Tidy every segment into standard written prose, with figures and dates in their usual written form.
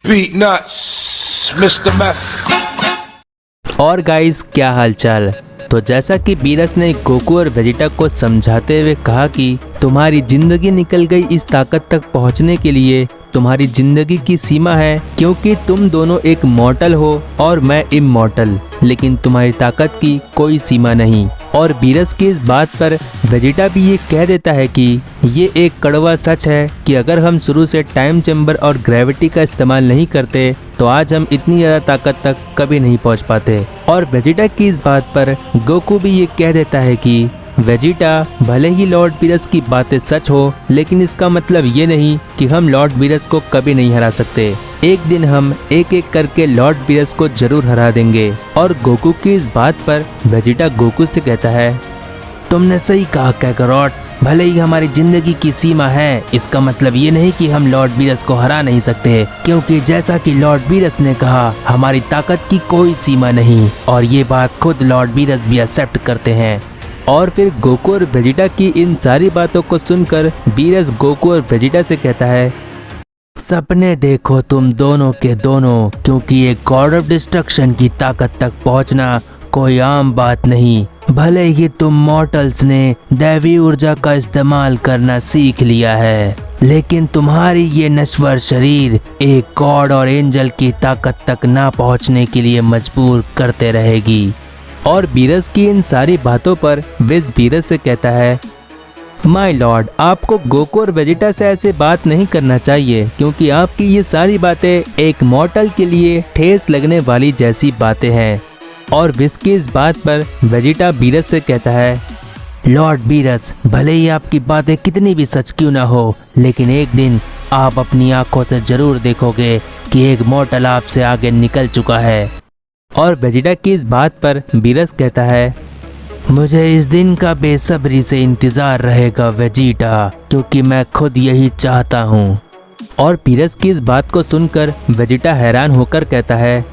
Beat nuts, Mr. Meth. और guys, क्या हालचाल। तो जैसा कि बीरस ने गोकू और वेजिटा को समझाते हुए कहा कि तुम्हारी जिंदगी निकल गई इस ताकत तक पहुंचने के लिए तुम्हारी जिंदगी की सीमा है, क्योंकि तुम दोनों एक मॉर्टल हो और मैं इमॉर्टल, लेकिन तुम्हारी ताकत की कोई सीमा नहीं। और बीरस की इस बात पर वेजिटा भी ये कह देता है कि ये एक कड़वा सच है कि अगर हम शुरू से टाइम चेम्बर और ग्रेविटी का इस्तेमाल नहीं करते तो आज हम इतनी ज़्यादा ताकत तक कभी नहीं पहुंच पाते। और वेजिटा की इस बात पर गोकू भी ये कह देता है कि वेजिटा, भले ही लॉर्ड बीरस की बातें सच हो, लेकिन इसका मतलब ये नहीं कि हम लॉर्ड बीरस को कभी नहीं हरा सकते। एक दिन हम एक एक करके लॉर्ड बीरस को जरूर हरा देंगे। और गोकू की इस बात पर वेजिटा गोकू से कहता है, तुमने सही कहा कैकरॉट, भले ही हमारी जिंदगी की सीमा है, इसका मतलब ये नहीं कि हम लॉर्ड बीरस को हरा नहीं सकते, क्योंकि जैसा कि लॉर्ड बीरस ने कहा, हमारी ताकत की कोई सीमा नहीं। और ये बात खुद लॉर्ड बीरस भी एक्सेप्ट करते हैं। और फिर गोकू और वेजिटा की इन सारी बातों को सुनकर बीरस गोकू और वेजिटा से कहता है, सपने देखो तुम दोनों के दोनों, क्योंकि एक गॉड ऑफ डिस्ट्रक्शन की ताकत तक पहुंचना कोई आम बात नहीं। भले ही तुम मॉर्टल्स ने दैवी ऊर्जा का इस्तेमाल करना सीख लिया है, लेकिन तुम्हारी ये नश्वर शरीर एक गॉड और एंजल की ताकत तक ना पहुंचने के लिए मजबूर करते रहेगी। और बीरस की इन सारी बातों पर विज बीरस से कहता है, माय लॉर्ड, आपको गोकू और वेजिटा से ऐसे बात नहीं करना चाहिए, क्योंकि आपकी ये सारी बातें एक मॉर्टल के लिए ठेस लगने वाली जैसी बातें हैं। और विज की इस बात पर वेजिटा बीरस से कहता है, लॉर्ड बीरस, भले ही आपकी बातें कितनी भी सच क्यों ना हो, लेकिन एक दिन आप अपनी आंखों से जरूर देखोगे कि एक मॉर्टल आपसे आगे निकल चुका है। और वेजिटा की इस बात पर बीरस कहता है, मुझे इस दिन का बेसब्री से इंतजार रहेगा वेजिटा, क्योंकि मैं खुद यही चाहता हूँ। और बीरस की इस बात को सुनकर वेजिटा हैरान होकर कहता है,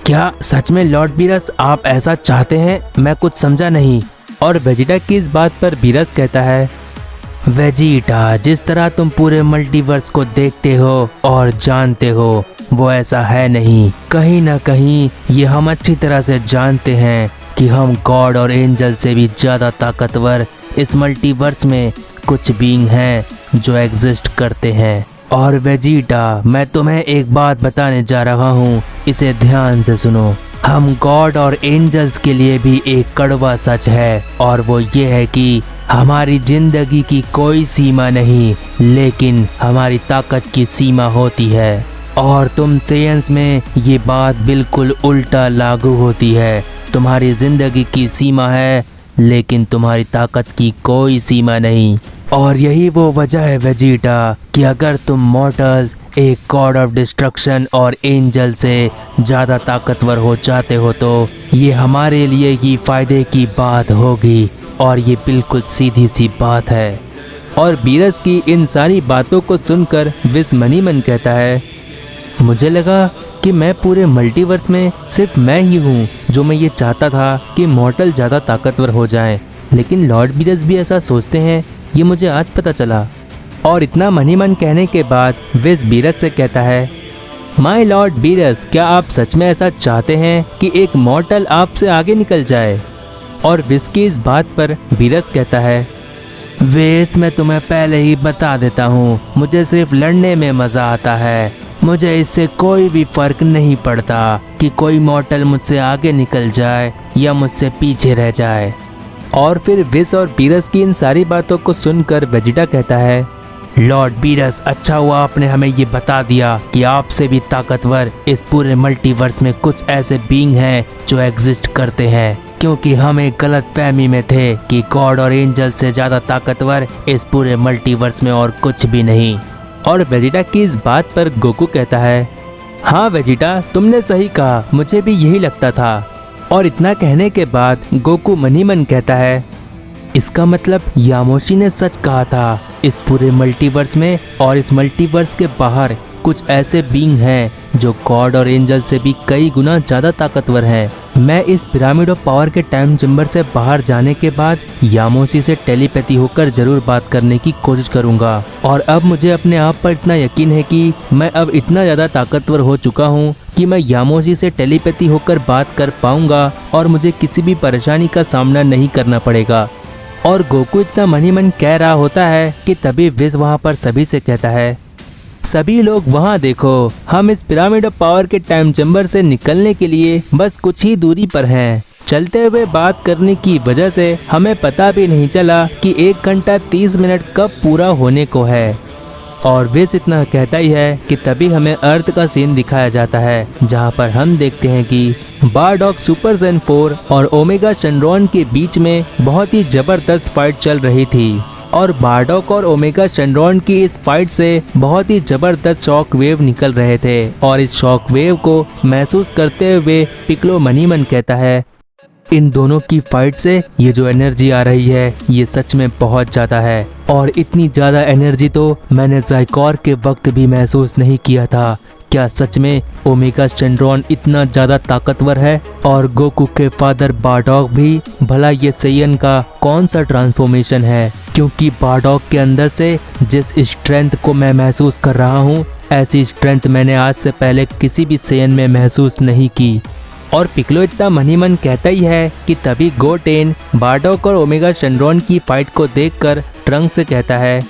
क्या सच में लॉर्ड बीरस आप ऐसा चाहते हैं? मैं कुछ समझा नहीं। और वेजिटा की इस बात पर बीरस कहता है, वेजिटा, जिस तरह तुम पूरे मल्टीवर्स को देखते हो और जानते हो, वो ऐसा है नहीं। कहीं ना कहीं ये हम अच्छी तरह से जानते हैं कि हम गॉड और एंजल से भी ज़्यादा ताकतवर इस मल्टीवर्स में कुछ बीइंग हैं जो एग्जिस्ट करते हैं। और वेजिटा, मैं तुम्हें एक बात बताने जा रहा हूँ, इसे ध्यान से सुनो। हम गॉड और एंजल्स के लिए भी एक कड़वा सच है, और वो ये है कि हमारी जिंदगी की कोई सीमा नहीं, लेकिन हमारी ताकत की सीमा होती है। और तुम सेयंस में ये बात बिल्कुल उल्टा लागू होती है। तुम्हारी जिंदगी की सीमा है, लेकिन तुम्हारी ताकत की कोई सीमा नहीं। और यही वो वजह है वेजिटा कि अगर तुम मॉर्टल्स एक गॉड ऑफ डिस्ट्रक्शन और एंजल से ज़्यादा ताकतवर हो जाते हो, तो ये हमारे लिए ही फायदे की बात होगी। और ये बिल्कुल सीधी सी बात है। और बीरस की इन सारी बातों को सुनकर विज मनी मन कहता है, मुझे लगा कि मैं पूरे मल्टीवर्स में सिर्फ मैं ही हूँ जो मैं ये चाहता था कि मॉर्टल ज़्यादा ताकतवर हो जाए, लेकिन लॉर्ड बीरस भी ऐसा सोचते हैं, ये मुझे आज पता चला। और इतना मन ही मन कहने के बाद विज बीरस से कहता है, माय लॉर्ड बीरस, क्या आप सच में ऐसा चाहते हैं कि एक मॉर्टल आपसे आगे निकल जाए? और विज की इस बात पर बीरस कहता है, वेस, मैं तुम्हें पहले ही बता देता हूँ, मुझे सिर्फ लड़ने में मज़ा आता है। मुझे इससे कोई भी फर्क नहीं पड़ता कि कोई मॉर्टल मुझसे आगे निकल जाए या मुझसे पीछे रह जाए। और फिर विज और बीरस की इन सारी बातों को सुनकर वेजिटा कहता है, लॉर्ड बीरस, अच्छा हुआ आपने हमें ये बता दिया कि आपसे भी ताकतवर इस पूरे मल्टीवर्स में कुछ ऐसे बीइंग हैं जो एग्जिस्ट करते हैं, क्योंकि हम एक गलत फहमी में थे कि गॉड और एंजल से ज़्यादा ताकतवर इस पूरे मल्टीवर्स में और कुछ भी नहीं। और वेजिटा की इस बात पर गोकू कहता है, हाँ वेजिटा, तुमने सही कहा, मुझे भी यही लगता था। और इतना कहने के बाद गोकू मन ही मन कहता है, इसका मतलब यामोशी ने सच कहा था। इस पूरे मल्टीवर्स में और इस मल्टीवर्स के बाहर कुछ ऐसे बीइंग हैं जो गॉड और एंजल से भी कई गुना ज़्यादा ताकतवर हैं। मैं इस पिरामिड ऑफ पावर के टाइम चेम्बर से बाहर जाने के बाद यामोशी से टेलीपैथी होकर जरूर बात करने की कोशिश करूंगा। और अब मुझे अपने आप पर इतना यकीन है कि मैं अब इतना ज़्यादा ताकतवर हो चुका हूँ कि मैं यामोशी से टेलीपैथी होकर बात कर पाऊंगा और मुझे किसी भी परेशानी का सामना नहीं करना पड़ेगा। और गोकू इतना मन ही मन कह रहा होता है कि तभी विज वहाँ पर सभी से कहता है, सभी लोग वहाँ देखो, हम इस पिरामिड ऑफ पावर के टाइम चेम्बर से निकलने के लिए बस कुछ ही दूरी पर हैं। चलते हुए बात करने की वजह से हमें पता भी नहीं चला कि 1 घंटा 30 मिनट कब पूरा होने को है। और विज इतना कहता ही है कि तभी हमें अर्थ का सीन दिखाया जाता है, जहाँ पर हम देखते हैं कि बारडॉक सुपर ज़ेन 4 और ओमेगा शेनरॉन के बीच में बहुत ही जबरदस्त फाइट चल रही थी। और बारडॉक और ओमेगा शेनरॉन की इस फाइट से बहुत ही जबरदस्त शॉक वेव निकल रहे थे। और इस शॉक वेव को महसूस करते हुए पिक्लो मन ही मन कहता है, इन दोनों की फाइट से ये जो एनर्जी आ रही है ये सच में बहुत ज़्यादा है। और इतनी ज़्यादा एनर्जी तो मैंने ज़ाइकोर के वक्त भी महसूस नहीं किया था। क्या सच में ओमेगा शेनरॉन इतना ज़्यादा ताकतवर है? और गोकू के फादर बारडॉक भी, भला ये सेयन का कौन सा ट्रांसफॉर्मेशन है? क्योंकि बारडॉक के अंदर से जिस स्ट्रेंथ को मैं महसूस कर रहा हूँ, ऐसी स्ट्रेंथ मैंने आज से पहले किसी भी सेयन में महसूस नहीं की। और पिक्लो इतना मन ही मन कहता ही है कि तभी गोटेन बारडॉक और ओमेगा शेनरॉन की फाइट को देखकर ट्रंक्स से कहता है,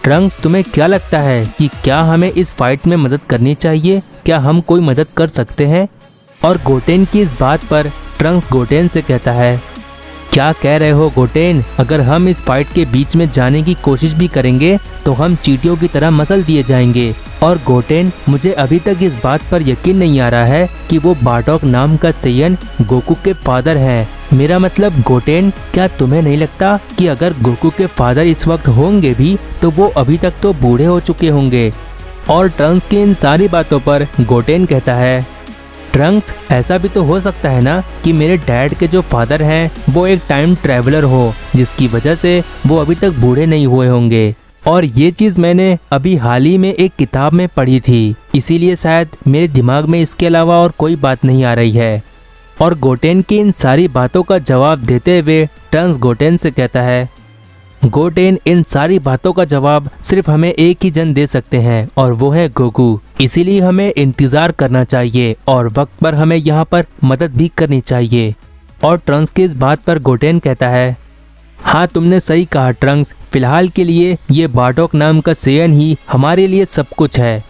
ट्रंक्स तुम्हें क्या लगता है कि क्या हमें इस फाइट में मदद करनी चाहिए? क्या हम कोई मदद कर सकते हैं? और गोटेन की इस बात पर ट्रंक्स गोटेन से कहता है, क्या कह रहे हो गोटेन? अगर हम इस फाइट के बीच में जाने की कोशिश भी करेंगे तो हम चींटियों की तरह मसल दिए जाएंगे। और गोटेन, मुझे अभी तक इस बात पर यकीन नहीं आ रहा है कि वो बारडॉक नाम का सेयन गोकू के फादर हैं। मेरा मतलब गोटेन, क्या तुम्हें नहीं लगता कि अगर गोकू के फादर इस वक्त होंगे भी तो वो अभी तक तो बूढ़े हो चुके होंगे? और ट्रंक्स की इन सारी बातों पर गोटेन कहता है, ट्रंक्स, ऐसा भी तो हो सकता है ना कि मेरे डैड के जो फादर हैं वो एक टाइम ट्रैवलर हो, जिसकी वजह से वो अभी तक बूढ़े नहीं हुए होंगे। और ये चीज़ मैंने अभी हाल ही में एक किताब में पढ़ी थी, इसीलिए शायद मेरे दिमाग में इसके अलावा और कोई बात नहीं आ रही है। और गोटेन की इन सारी बातों का जवाब देते हुए ट्रंक्स गोटेन से कहता है, गोटेन, इन सारी बातों का जवाब सिर्फ हमें एक ही जन दे सकते हैं और वो है गोकू। इसीलिए हमें इंतज़ार करना चाहिए और वक्त पर हमें यहाँ पर मदद भी करनी चाहिए। और ट्रंक्स की इस बात पर गोटेन कहता है, हाँ तुमने सही कहा ट्रंक्स, फिलहाल के लिए ये बारडॉक नाम का सेयन ही हमारे लिए सब कुछ है।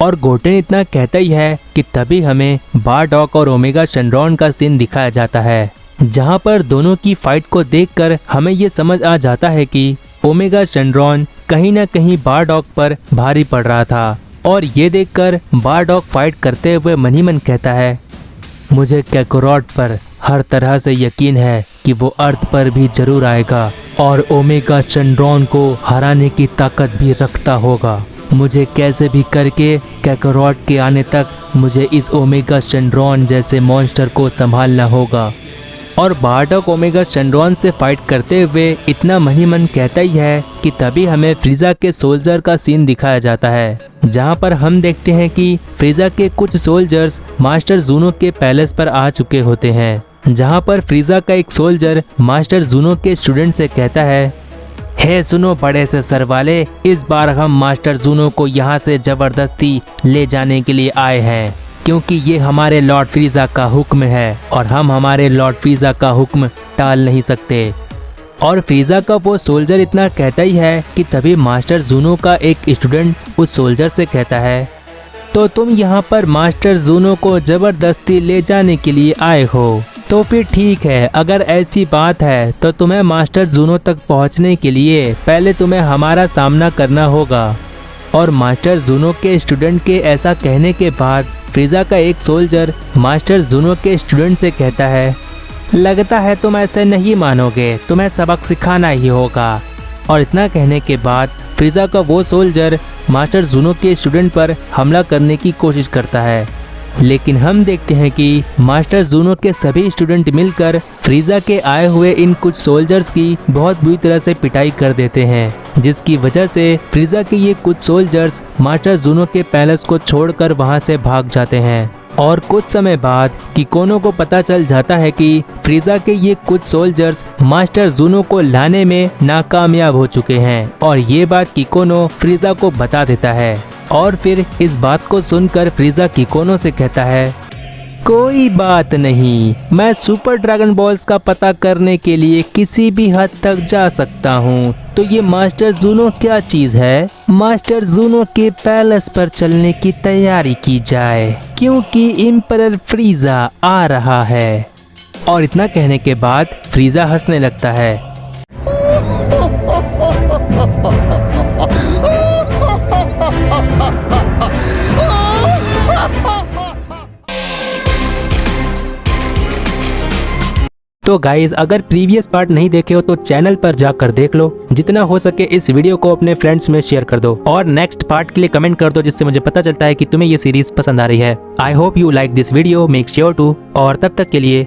और गोटेन इतना कहता ही है कि तभी हमें बारडॉक और ओमेगा शेनरॉन का सीन दिखाया जाता है, जहाँ पर दोनों की फाइट को देखकर हमें ये समझ आ जाता है कि ओमेगा शेनरॉन कहीं ना कहीं बारडॉक पर भारी पड़ रहा था। और ये देखकर बारडॉक फाइट करते हुए मन ही मन कहता है, मुझे कैकोरॉट पर हर तरह से यकीन है कि वो अर्थ पर भी जरूर आएगा और ओमेगा शेनरॉन को हराने की ताकत भी रखता होगा। मुझे कैसे भी करके कैकोरॉट के आने तक मुझे इस ओमेगा शेनरॉन जैसे मॉन्स्टर को संभालना होगा। और बारडॉक ओमेगा शेनरॉन से फाइट करते हुए इतना मन ही मन कहता ही है कि तभी हमें फ्रीजा के सोल्जर का सीन दिखाया जाता है, जहां पर हम देखते हैं कि फ्रीजा के कुछ सोल्जर्स मास्टर जूनो के पैलेस पर आ चुके होते हैं, जहां पर फ्रीजा का एक सोल्जर मास्टर जूनो के स्टूडेंट से कहता है, हे सुनो बड़े से सर वाले, इस बार हम मास्टर जूनो को यहाँ से जबरदस्ती ले जाने के लिए आए हैं, क्योंकि ये हमारे लॉर्ड फ्रीजा का हुक्म है और हम हमारे लॉर्ड फ्रीजा का हुक्म टाल नहीं सकते। और फ्रीजा का वो सोल्जर इतना कहता ही है कि तभी मास्टर जूनो का एक स्टूडेंट उस सोल्जर से कहता है, तो तुम यहाँ पर मास्टर जूनो को जबरदस्ती ले जाने के लिए आए हो? तो फिर ठीक है, अगर ऐसी बात है तो तुम्हें मास्टर जूनो तक पहुँचने के लिए पहले तुम्हें हमारा सामना करना होगा। और मास्टर जूनो के स्टूडेंट के ऐसा कहने के बाद फ्रीजा का एक सोल्जर मास्टर जूनो के स्टूडेंट से कहता है, लगता है तुम ऐसे नहीं मानोगे, तुम्हें सबक सिखाना ही होगा। और इतना कहने के बाद फ्रीजा का वो सोल्जर मास्टर जूनो के स्टूडेंट पर हमला करने की कोशिश करता है, लेकिन हम देखते हैं कि मास्टर जूनो के सभी स्टूडेंट मिलकर फ्रीजा के आए हुए इन कुछ सोल्जर्स की बहुत बुरी तरह से पिटाई कर देते हैं, जिसकी वजह से फ्रीजा के ये कुछ सोल्जर्स मास्टर जूनो के पैलेस को छोड़कर वहां से भाग जाते हैं। और कुछ समय बाद किकोनो को पता चल जाता है कि फ्रीजा के ये कुछ सोल्जर्स मास्टर जूनो को लाने में नाकामयाब हो चुके हैं और ये बात किकोनो फ्रीजा को बता देता है। और फिर इस बात को सुनकर फ्रीजा किकोनो से कहता है, कोई बात नहीं, मैं सुपर ड्रैगन बॉल्स का पता करने के लिए किसी भी हद तक जा सकता हूँ। तो ये मास्टर जूनो क्या चीज है? मास्टर जूनो के पैलेस पर चलने की तैयारी की जाए क्योंकि इम्परर फ्रीजा आ रहा है। और इतना कहने के बाद फ्रीजा हंसने लगता है। तो गाइज अगर प्रीवियस पार्ट नहीं देखे हो तो चैनल पर जाकर देख लो। जितना हो सके इस वीडियो को अपने फ्रेंड्स में शेयर कर दो और नेक्स्ट पार्ट के लिए कमेंट कर दो, जिससे मुझे पता चलता है कि तुम्हें ये सीरीज पसंद आ रही है। I hope you like this video, make sure to. और तब तक के लिए